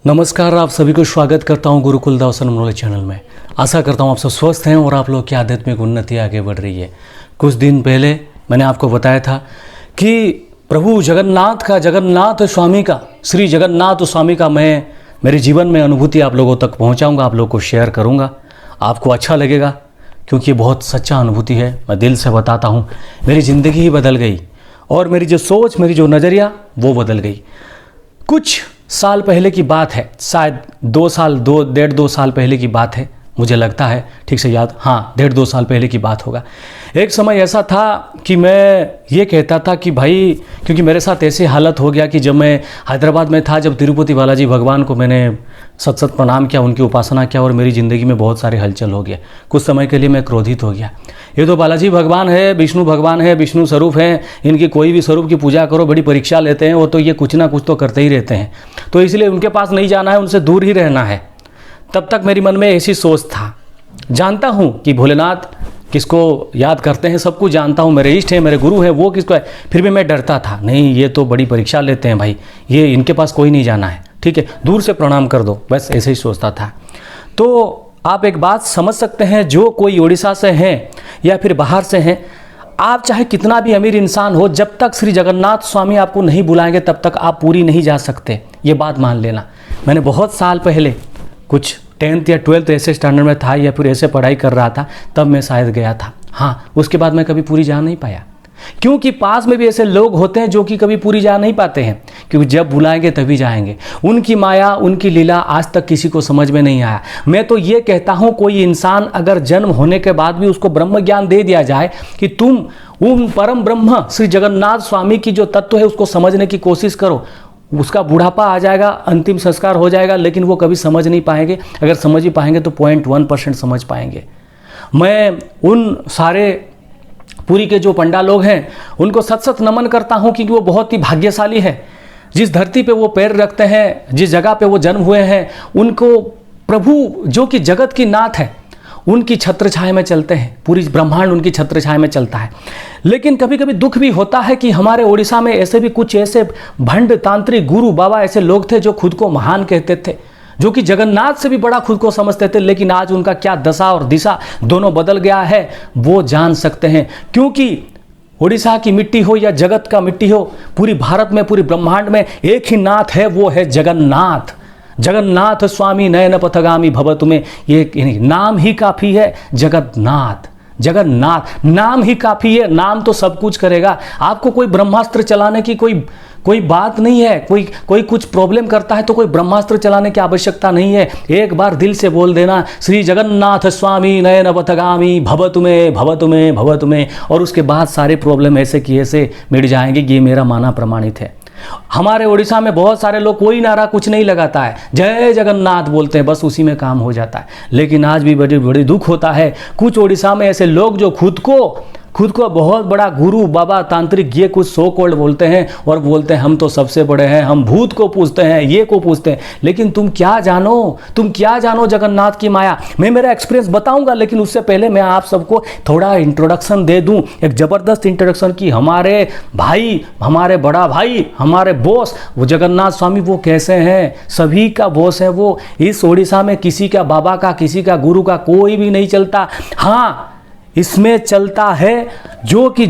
नमस्कार, आप सभी को स्वागत करता हूं गुरुकुल दर्शन मनोरंजन चैनल में। आशा करता हूं आप सब स्वस्थ हैं और आप लोग की आध्यात्मिक उन्नति आगे बढ़ रही है। कुछ दिन पहले मैंने आपको बताया था कि प्रभु जगन्नाथ स्वामी का श्री जगन्नाथ स्वामी का मैं मेरे जीवन में अनुभूति आप लोगों तक पहुंचाऊंगा, आप लोगों को शेयर करूंगा। आपको अच्छा लगेगा क्योंकि ये बहुत सच्चा अनुभूति है। मैं दिल से बताता हूँ, मेरी ज़िंदगी ही बदल गई और मेरी जो सोच, मेरी जो नज़रिया वो बदल गई। कुछ साल पहले की बात है, शायद 1.5-2 साल पहले की बात है, मुझे लगता है ठीक से याद, हाँ 1.5-2 साल पहले की बात होगा। एक समय ऐसा था कि मैं ये कहता था कि भाई, क्योंकि मेरे साथ ऐसी हालत हो गया कि जब मैं हैदराबाद में था, जब तिरुपति बालाजी भगवान को मैंने सत प्रणाम किया, उनकी उपासना किया और मेरी ज़िंदगी में बहुत सारे हलचल हो गया। कुछ समय के लिए मैं क्रोधित हो गया। ये तो बालाजी भगवान है, विष्णु भगवान है, विष्णु स्वरूप हैं, इनकी कोई भी स्वरूप की पूजा करो, बड़ी परीक्षा लेते हैं, वो तो ये कुछ ना कुछ तो करते ही रहते हैं, तो इसलिए उनके पास नहीं जाना है, उनसे दूर ही रहना है। तब तक मेरे मन में ऐसी सोच था। जानता हूँ कि भोलेनाथ किसको याद करते हैं, सब कुछ जानता हूँ, मेरे इष्ट हैं, मेरे गुरु हैं, वो किसको है, फिर भी मैं डरता था। नहीं, ये तो बड़ी परीक्षा लेते हैं भाई, ये इनके पास कोई नहीं जाना है, ठीक है, दूर से प्रणाम कर दो, बस ऐसे ही सोचता था। तो आप एक बात समझ सकते हैं, जो कोई उड़ीसा से हैं या फिर बाहर से हैं, आप चाहे कितना भी अमीर इंसान हो, जब तक श्री जगन्नाथ स्वामी आपको नहीं बुलाएंगे तब तक आप पूरी नहीं जा सकते, ये बात मान लेना। मैंने बहुत साल पहले, कुछ 10th या 12th ऐसे स्टैंडर्ड में था या फिर ऐसे पढ़ाई कर रहा था, तब मैं शायद गया था। हाँ, उसके बाद मैं कभी पूरी जा नहीं पाया, क्योंकि पास में भी ऐसे लोग होते हैं जो कि कभी पूरी जा नहीं पाते हैं, क्योंकि जब बुलाएंगे तभी जाएंगे। उनकी माया, उनकी लीला आज तक किसी को समझ में नहीं आया। मैं तो ये कहता हूँ, कोई इंसान अगर जन्म होने के बाद भी उसको ब्रह्म ज्ञान दे दिया जाए कि तुम उन परम ब्रह्म श्री जगन्नाथ स्वामी की जो तत्व है उसको समझने की कोशिश करो, उसका बुढ़ापा आ जाएगा, अंतिम संस्कार हो जाएगा, लेकिन वो कभी समझ नहीं पाएंगे। अगर समझ ही पाएंगे तो 0.1% समझ पाएंगे। मैं उन सारे पुरी के जो पंडा लोग हैं उनको सत नमन करता हूं, क्योंकि वो बहुत ही भाग्यशाली है। जिस धरती पे वो पैर रखते हैं, जिस जगह पे वो जन्म हुए हैं, उनको प्रभु जो कि जगत की नाथ है, उनकी छत्र छाया में चलते हैं, पूरी ब्रह्मांड उनकी छत्र छाया में चलता है। लेकिन कभी कभी दुख भी होता है कि हमारे उड़ीसा में ऐसे भी कुछ ऐसे भंड तांत्रिक गुरु बाबा ऐसे लोग थे जो खुद को महान कहते थे, जो कि जगन्नाथ से भी बड़ा खुद को समझते थे, लेकिन आज उनका क्या दशा और दिशा दोनों बदल गया है वो जान सकते हैं। क्योंकि उड़ीसा की मिट्टी हो या जगत का मिट्टी हो, पूरी भारत में, पूरी ब्रह्मांड में एक ही नाथ है, वो है जगन्नाथ। जगन्नाथ स्वामी नयन पथगामी भवतु में, ये नाम ही काफ़ी है, जगन्नाथ। जगन्नाथ नाम ही काफ़ी है, नाम तो सब कुछ करेगा। आपको कोई ब्रह्मास्त्र चलाने की कोई बात नहीं है। कोई कुछ प्रॉब्लम करता है तो कोई ब्रह्मास्त्र चलाने की आवश्यकता नहीं है। एक बार दिल से बोल देना, श्री जगन्नाथ स्वामी नयन पथगामी भवतु में, भवतु में, भवतु में, और उसके बाद सारे प्रॉब्लम ऐसे की ऐसे मिट जाएंगे। ये मेरा माना प्रमाणित है। हमारे उड़ीसा में बहुत सारे लोग कोई नारा कुछ नहीं लगाता है, जय जगन्नाथ बोलते हैं, बस उसी में काम हो जाता है। लेकिन आज भी बड़ी दुख होता है, कुछ उड़ीसा में ऐसे लोग जो खुद को बहुत बड़ा गुरु बाबा तांत्रिक ये कुछ सो कॉल्ड बोलते हैं और बोलते हैं हम तो सबसे बड़े हैं, हम भूत को पूछते हैं, ये को पूछते हैं। लेकिन तुम क्या जानो जगन्नाथ की माया। मैं मेरा एक्सपीरियंस बताऊंगा, लेकिन उससे पहले मैं आप सबको थोड़ा इंट्रोडक्शन दे दूं, एक ज़बरदस्त इंट्रोडक्शन की हमारे भाई, हमारे बड़ा भाई, हमारे बॉस वो जगन्नाथ स्वामी वो कैसे हैं। सभी का बॉस है वो। इस उड़ीसा में किसी का बाबा का, किसी का गुरु का कोई भी नहीं चलता। हाँ, इसमें चलता है जो कि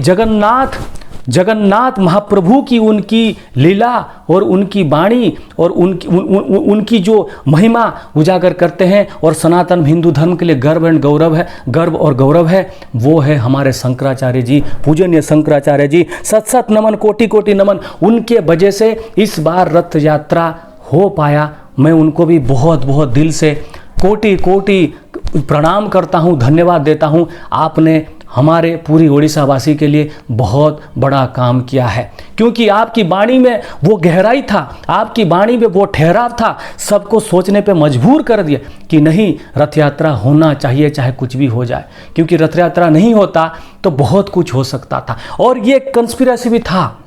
जगन्नाथ महाप्रभु की उनकी लीला और उनकी वाणी और उनकी जो महिमा उजागर करते हैं, और सनातन हिंदू धर्म के लिए गर्व और गौरव है, वो है हमारे शंकराचार्य जी, पूजनीय शंकराचार्य जी। सत नमन, कोटि नमन। उनके वजह से इस बार रथ यात्रा हो पाया। मैं उनको भी बहुत बहुत दिल से कोटि प्रणाम करता हूँ, धन्यवाद देता हूँ। आपने हमारे पूरी उड़ीसा वासी के लिए बहुत बड़ा काम किया है, क्योंकि आपकी वाणी में वो गहराई था, आपकी वाणी में वो ठहराव था, सबको सोचने पे मजबूर कर दिया कि नहीं, रथ यात्रा होना चाहिए चाहे कुछ भी हो जाए। क्योंकि रथ यात्रा नहीं होता तो बहुत कुछ हो सकता था, और ये कंस्पिरेसी भी था।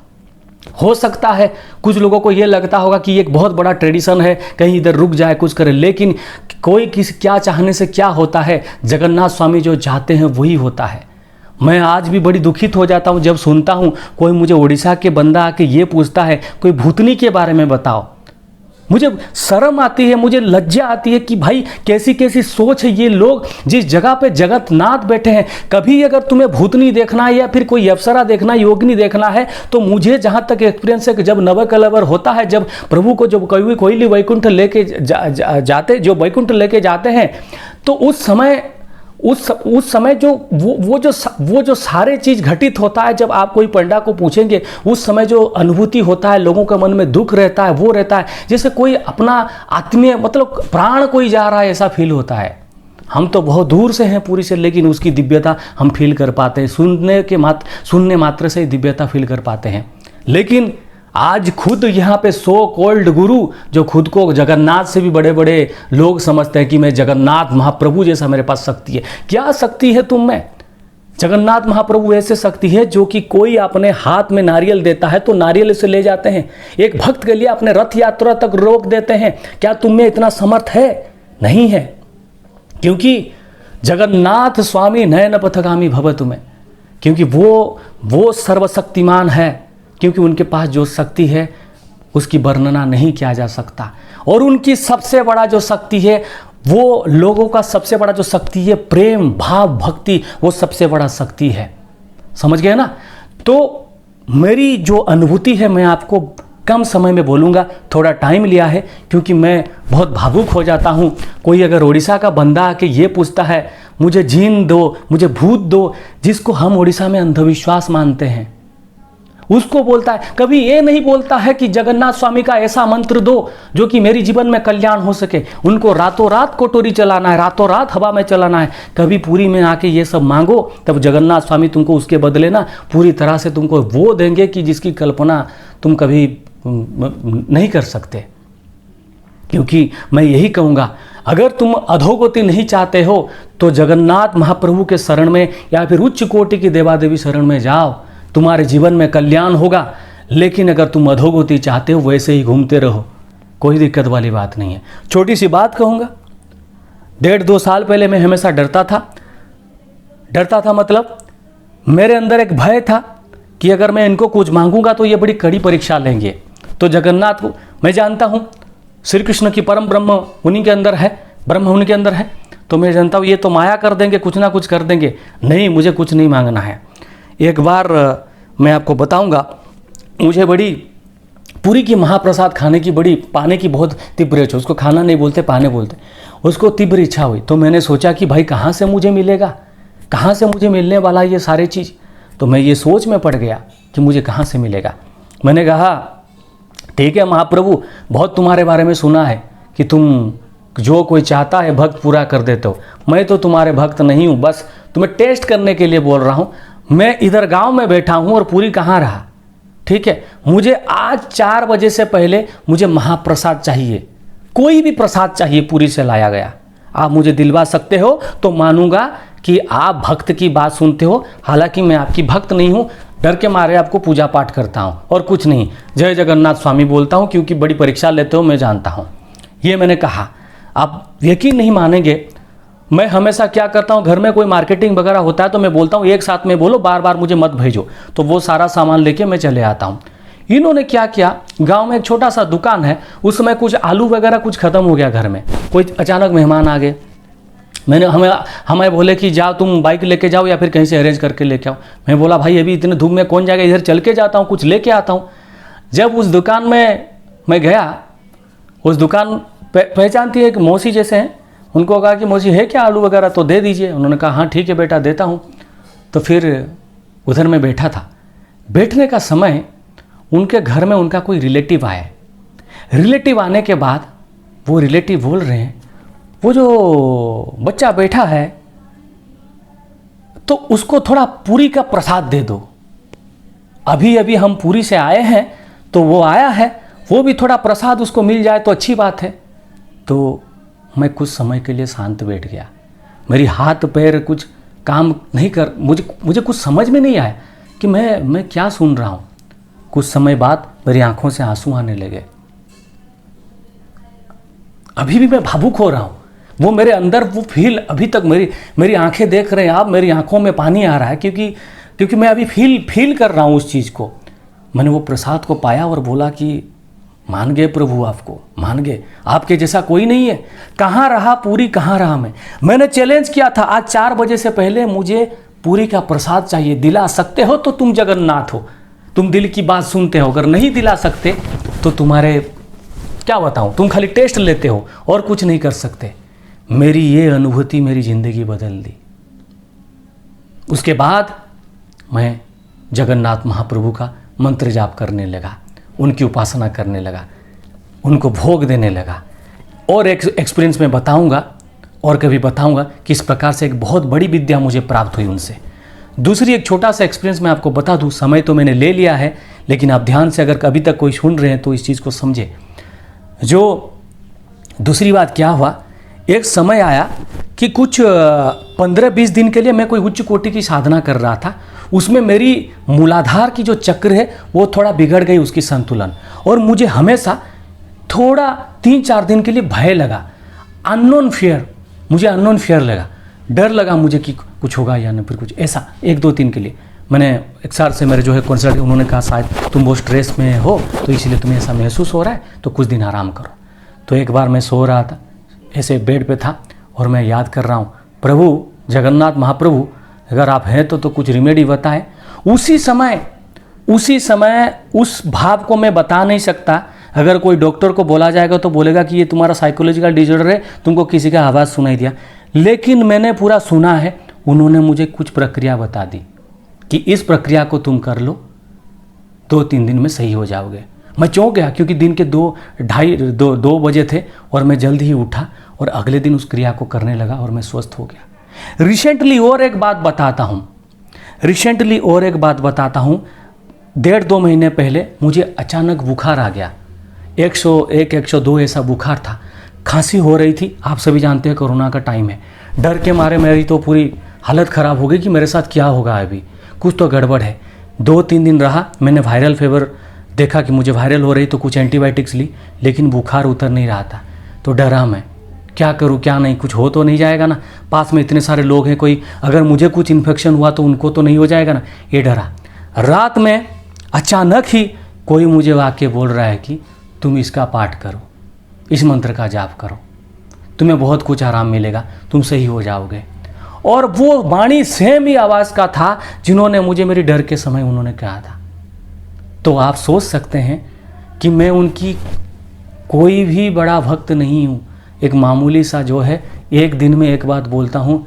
हो सकता है कुछ लोगों को ये लगता होगा कि ये एक बहुत बड़ा ट्रेडिशन है, कहीं इधर रुक जाए, कुछ करे, लेकिन कोई किसी क्या चाहने से क्या होता है, जगन्नाथ स्वामी जो चाहते हैं वही होता है। मैं आज भी बड़ी दुखित हो जाता हूँ जब सुनता हूँ कोई मुझे उड़ीसा के बंदा आके ये पूछता है कोई भूतनी के बारे में बताओ। मुझे शर्म आती है, मुझे लज्जा आती है कि भाई कैसी कैसी सोच है। ये लोग जिस जगह पे जगन्नाथ बैठे हैं, कभी अगर तुम्हें भूतनी देखना है या फिर कोई अप्सरा देखना, योगिनी देखना है, तो मुझे जहाँ तक एक्सपीरियंस है कि जब नवकलेवर होता है, जब प्रभु को जब कोई वैकुंठ लेके जाते, जो वैकुंठ लेके जाते हैं, तो उस समय जो वो जो सारे चीज घटित होता है, जब आप कोई पंडा को पूछेंगे, उस समय जो अनुभूति होता है, लोगों के मन में दुख रहता है, वो रहता है जैसे कोई अपना आत्मीय, मतलब प्राण कोई जा रहा है, ऐसा फील होता है। हम तो बहुत दूर से हैं पूरी से, लेकिन उसकी दिव्यता हम फील कर पाते हैं, सुनने मात्र से ही दिव्यता फील कर पाते हैं। लेकिन आज खुद यहाँ पे सो कॉल्ड गुरु, जो खुद को जगन्नाथ से भी बड़े बड़े लोग समझते हैं कि मैं जगन्नाथ महाप्रभु जैसा मेरे पास शक्ति है। क्या शक्ति है तुम में? जगन्नाथ महाप्रभु ऐसे शक्ति है जो कि कोई अपने हाथ में नारियल देता है तो नारियल से ले जाते हैं, एक भक्त के लिए अपने रथ यात्रा तक रोक देते हैं। क्या तुम में इतना समर्थ है? नहीं है, क्योंकि जगन्नाथ स्वामी नयन पथगामी भवतु में, क्योंकि वो सर्वशक्तिमान है, क्योंकि उनके पास जो शक्ति है उसकी वर्णना नहीं किया जा सकता। और उनकी सबसे बड़ा जो शक्ति है, वो लोगों का सबसे बड़ा जो शक्ति है, प्रेम भाव भक्ति, वो सबसे बड़ा शक्ति है। समझ गए ना? तो मेरी जो अनुभूति है मैं आपको कम समय में बोलूँगा, थोड़ा टाइम लिया है क्योंकि मैं बहुत भावुक हो जाता हूँ। कोई अगर उड़ीसा का बंदा आके ये पूछता है मुझे जीन दो, मुझे भूत दो, जिसको हम उड़ीसा में अंधविश्वास मानते हैं, उसको बोलता है, कभी ये नहीं बोलता है कि जगन्नाथ स्वामी का ऐसा मंत्र दो जो कि मेरी जीवन में कल्याण हो सके। उनको रातों रात कोटोरी चलाना है, रातों रात हवा में चलाना है। कभी पूरी में आके ये सब मांगो, तब जगन्नाथ स्वामी तुमको उसके बदले ना पूरी तरह से तुमको वो देंगे कि जिसकी कल्पना तुम कभी नहीं कर सकते। क्योंकि मैं यही कहूँगा, अगर तुम अधोगति नहीं चाहते हो तो जगन्नाथ महाप्रभु के शरण में या फिर उच्च कोटि की देवा देवी शरण में जाओ, तुम्हारे जीवन में कल्याण होगा। लेकिन अगर तुम अधोगति चाहते हो, वैसे ही घूमते रहो, कोई दिक्कत वाली बात नहीं है। छोटी सी बात कहूँगा, 1.5-2 साल पहले मैं हमेशा डरता था, मतलब मेरे अंदर एक भय था कि अगर मैं इनको कुछ मांगूंगा तो ये बड़ी कड़ी परीक्षा लेंगे। तो जगन्नाथ को मैं जानता हूँ, श्री कृष्ण की परम ब्रह्म उन्हीं के अंदर है, ब्रह्म उनके अंदर है, तो मैं जानता हूँ ये तो माया कर देंगे, कुछ ना कुछ कर देंगे। नहीं, मुझे कुछ नहीं मांगना है। एक बार मैं आपको बताऊंगा, मुझे बड़ी पूरी की महाप्रसाद पाने की बहुत तीव्र इच्छा, उसको खाना नहीं बोलते, पाने बोलते, उसको तीव्र इच्छा हुई। तो मैंने सोचा कि भाई कहाँ से मुझे मिलेगा, कहाँ से मुझे मिलने वाला ये सारे चीज़। तो मैं ये सोच में पड़ गया कि मुझे कहाँ से मिलेगा। मैंने कहा ठीक है महाप्रभु, बहुत तुम्हारे बारे में सुना है कि तुम जो कोई चाहता है भक्त पूरा कर देते हो। मैं तो तुम्हारे भक्त नहीं हूँ, बस तुम्हें टेस्ट करने के लिए बोल रहा हूँ। मैं इधर गांव में बैठा हूँ और पूरी कहाँ रहा, ठीक है। मुझे आज 4 बजे से पहले मुझे महाप्रसाद चाहिए, कोई भी प्रसाद चाहिए, पूरी से लाया गया। आप मुझे दिलवा सकते हो तो मानूंगा कि आप भक्त की बात सुनते हो। हालांकि मैं आपकी भक्त नहीं हूँ, डर के मारे आपको पूजा पाठ करता हूँ और कुछ नहीं, जय जगन्नाथ स्वामी बोलता हूँ, क्योंकि बड़ी परीक्षा लेते हो मैं जानता हूँ। ये मैंने कहा। आप यकीन नहीं मानेंगे, मैं हमेशा क्या करता हूँ, घर में कोई मार्केटिंग वगैरह होता है तो मैं बोलता हूँ एक साथ में बोलो, बार बार मुझे मत भेजो। तो वो सारा सामान लेके मैं चले आता हूँ। इन्होंने क्या किया, गांव में एक छोटा सा दुकान है, उसमें कुछ आलू वगैरह कुछ ख़त्म हो गया घर में। कोई अचानक मेहमान आ गए, हमें बोले कि जाओ तुम बाइक लेके जाओ या फिर कहीं से अरेंज करके लेके आओ। मैं बोला भाई अभी इतने धूप में कौन जाएगा, इधर चल के जाता हूँ, कुछ लेके आता हूँ। जब उस दुकान में मैं गया, उस दुकान पहचानती है, एक मौसी जैसे हैं, उनको कहा कि मौसी है क्या आलू वगैरह, तो दे दीजिए। उन्होंने कहा हाँ ठीक है बेटा देता हूँ। तो फिर उधर मैं बैठा था। बैठने का समय उनके घर में उनका कोई रिलेटिव आया। रिलेटिव आने के बाद वो रिलेटिव बोल रहे हैं, वो जो बच्चा बैठा है तो उसको थोड़ा पूरी का प्रसाद दे दो। अभी अभी हम पूरी से आए हैं तो वो आया है, वो भी थोड़ा प्रसाद उसको मिल जाए तो अच्छी बात है। तो मैं कुछ समय के लिए शांत बैठ गया। मेरी हाथ पैर कुछ काम नहीं कर, मुझे कुछ समझ में नहीं आया कि मैं क्या सुन रहा हूँ। कुछ समय बाद मेरी आंखों से आंसू आने लगे। अभी भी मैं भावुक हो रहा हूँ। वो मेरे अंदर वो फील अभी तक मेरी आंखें देख रहे हैं आप, मेरी आंखों में पानी आ रहा है, क्योंकि मैं अभी फील कर रहा हूँ उस चीज़ को। मैंने वो प्रसाद को पाया और बोला कि मान गए प्रभु, आपको मान गए, आपके जैसा कोई नहीं है। कहाँ रहा पूरी, कहाँ रहा मैंने चैलेंज किया था, आज 4 बजे से पहले मुझे पूरी का प्रसाद चाहिए। दिला सकते हो तो तुम जगन्नाथ हो, तुम दिल की बात सुनते हो। अगर नहीं दिला सकते तो तुम्हारे क्या बताऊं, तुम खाली टेस्ट लेते हो और कुछ नहीं कर सकते। मेरी ये अनुभूति मेरी जिंदगी बदल दी। उसके बाद मैं जगन्नाथ महाप्रभु का मंत्र जाप करने लगा, उनकी उपासना करने लगा, उनको भोग देने लगा। और एक एक्सपीरियंस मैं बताऊंगा और कभी बताऊंगा कि इस प्रकार से एक बहुत बड़ी विद्या मुझे प्राप्त हुई उनसे। दूसरी एक छोटा सा एक्सपीरियंस मैं आपको बता दूं, समय तो मैंने ले लिया है, लेकिन आप ध्यान से अगर अभी तक कोई सुन रहे हैं तो इस चीज़ को समझे। जो दूसरी बात क्या हुआ, एक समय आया कि कुछ 15-20 दिन के लिए मैं कोई उच्च कोटि की साधना कर रहा था। उसमें मेरी मूलाधार की जो चक्र है वो थोड़ा बिगड़ गई, उसकी संतुलन, और मुझे हमेशा थोड़ा 3-4 दिन के लिए भय लगा, अननोन फियर, मुझे अननोन फियर लगा, डर लगा मुझे कि कुछ होगा या नहीं, फिर कुछ ऐसा 1-2 दिन के लिए। मैंने एक साल से मेरे जो है कंसल्ट, उन्होंने कहा शायद तुम वो स्ट्रेस में हो तो इसलिए तुम्हें ऐसा महसूस हो रहा है, तो कुछ दिन आराम करो। तो एक बार मैं सो रहा था, ऐसे बेड पे था और मैं याद कर रहा हूँ, प्रभु जगन्नाथ महाप्रभु अगर आप हैं तो कुछ रिमेडी बताएं। उसी समय उस भाव को मैं बता नहीं सकता। अगर कोई डॉक्टर को बोला जाएगा तो बोलेगा कि ये तुम्हारा साइकोलॉजिकल डिसऑर्डर है, तुमको किसी का आवाज़ सुनाई दिया। लेकिन मैंने पूरा सुना है, उन्होंने मुझे कुछ प्रक्रिया बता दी कि इस प्रक्रिया को तुम कर लो, 2-3 दिन में सही हो जाओगे। मैं चौंक गया क्योंकि दिन के 2 बजे थे और मैं जल्द ही उठा और अगले दिन उस क्रिया को करने लगा और मैं स्वस्थ हो गया। रिसेंटली और एक बात बताता हूँ, 1.5-2 महीने पहले मुझे अचानक बुखार आ गया, 101-102 ऐसा बुखार था, खांसी हो रही थी। आप सभी जानते हैं कोरोना का टाइम है, डर के मारे मेरी तो पूरी हालत ख़राब हो गई कि मेरे साथ क्या होगा, अभी कुछ तो गड़बड़ है। 2-3 दिन रहा, मैंने वायरल फीवर देखा कि मुझे वायरल हो रही, तो कुछ एंटीबायोटिक्स ली, लेकिन बुखार उतर नहीं रहा था। तो डरा मैं, क्या करूं क्या नहीं, कुछ हो तो नहीं जाएगा ना, पास में इतने सारे लोग हैं, कोई अगर मुझे कुछ इन्फेक्शन हुआ तो उनको तो नहीं हो जाएगा ना, ये डरा। रात में अचानक ही कोई मुझे वाक्य बोल रहा है कि तुम इसका पाठ करो, इस मंत्र का जाप करो, तुम्हें बहुत कुछ आराम मिलेगा, तुम सही हो जाओगे। और वो वाणी सेम ही आवाज़ का था जिन्होंने मुझे मेरी डर के समय उन्होंने कहा था। तो आप सोच सकते हैं कि मैं उनकी कोई भी बड़ा भक्त नहीं हूँ, एक मामूली सा जो है, एक दिन में एक बात बोलता हूँ,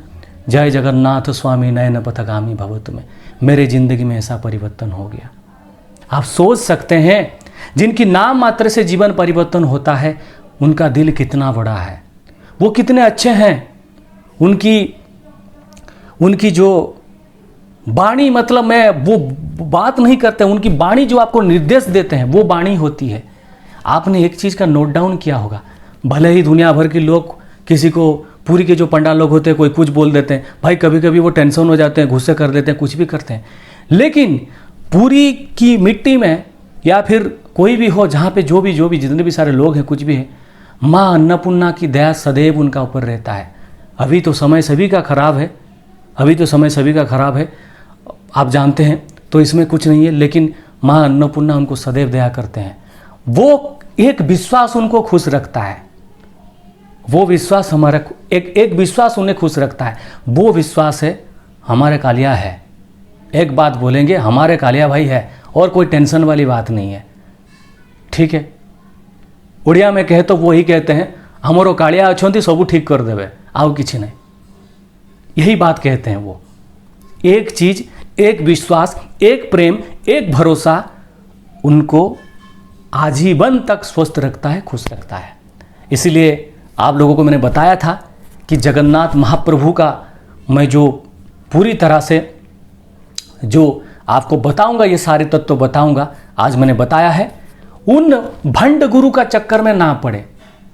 जय जगन्नाथ स्वामी नयन पथगामी भवत में, मेरे ज़िंदगी में ऐसा परिवर्तन हो गया। आप सोच सकते हैं जिनकी नाम मात्र से जीवन परिवर्तन होता है, उनका दिल कितना बड़ा है, वो कितने अच्छे हैं। उनकी जो वाणी, मतलब मैं वो बात नहीं करते, उनकी वाणी जो आपको निर्देश देते हैं वो वाणी होती है। आपने एक चीज़ का नोट डाउन किया होगा, भले ही दुनिया भर के लोग किसी को, पूरी के जो पंडा लोग होते हैं, कोई कुछ बोल देते हैं, भाई कभी कभी वो टेंशन हो जाते हैं, गुस्से कर देते हैं, कुछ भी करते हैं, लेकिन पूरी की मिट्टी में या फिर कोई भी हो, जहाँ पे जो भी जितने भी सारे लोग हैं, कुछ भी है, माँ अन्नपूर्णा की दया सदैव उनका ऊपर रहता है। अभी तो समय सभी का खराब है, आप जानते हैं, तो इसमें कुछ नहीं है, लेकिन माँ अन्नपूर्णा उनको सदैव दया करते हैं। वो एक विश्वास उनको खुश रखता है, वो विश्वास हमारा एक विश्वास उन्हें खुश रखता है, वो विश्वास है हमारे कालिया है। एक बात बोलेंगे, हमारे कालिया भाई है, और कोई टेंशन वाली बात नहीं है, ठीक है। उड़िया में कहे तो वो ही कहते हैं, हमारो कालिया अच्छी सबू ठीक कर देवे, आओ किसी नहीं, यही बात कहते हैं वो। एक चीज, एक विश्वास, एक प्रेम, एक भरोसा उनको आजीवन तक स्वस्थ रखता है, खुश रखता है। इसीलिए आप लोगों को मैंने बताया था कि जगन्नाथ महाप्रभु का मैं जो पूरी तरह से जो आपको बताऊंगा, ये सारे तत्व बताऊंगा, आज मैंने बताया है। उन भंड गुरु का चक्कर में ना पड़े,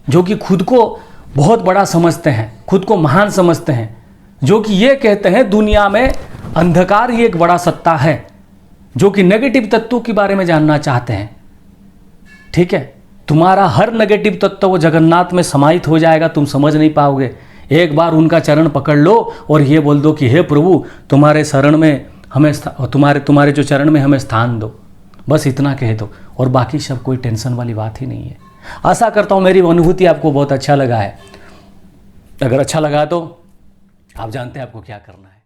जो कि खुद को बहुत बड़ा समझते हैं, खुद को महान समझते हैं, जो कि ये कहते हैं दुनिया में अंधकार ही एक बड़ा सत्ता है, जो कि नेगेटिव तत्वों के बारे में जानना चाहते हैं, ठीक है। तुम्हारा हर नेगेटिव तत्व वो जगन्नाथ में समाहित हो जाएगा, तुम समझ नहीं पाओगे। एक बार उनका चरण पकड़ लो और ये बोल दो कि हे प्रभु, तुम्हारे शरण में हमें, तुम्हारे जो चरण में हमें स्थान दो, बस इतना कह दो और बाकी सब कोई टेंशन वाली बात ही नहीं है। आशा करता हूँ मेरी अनुभूति आपको बहुत अच्छा लगा है। अगर अच्छा लगा तो आप जानते हैं आपको क्या करना है।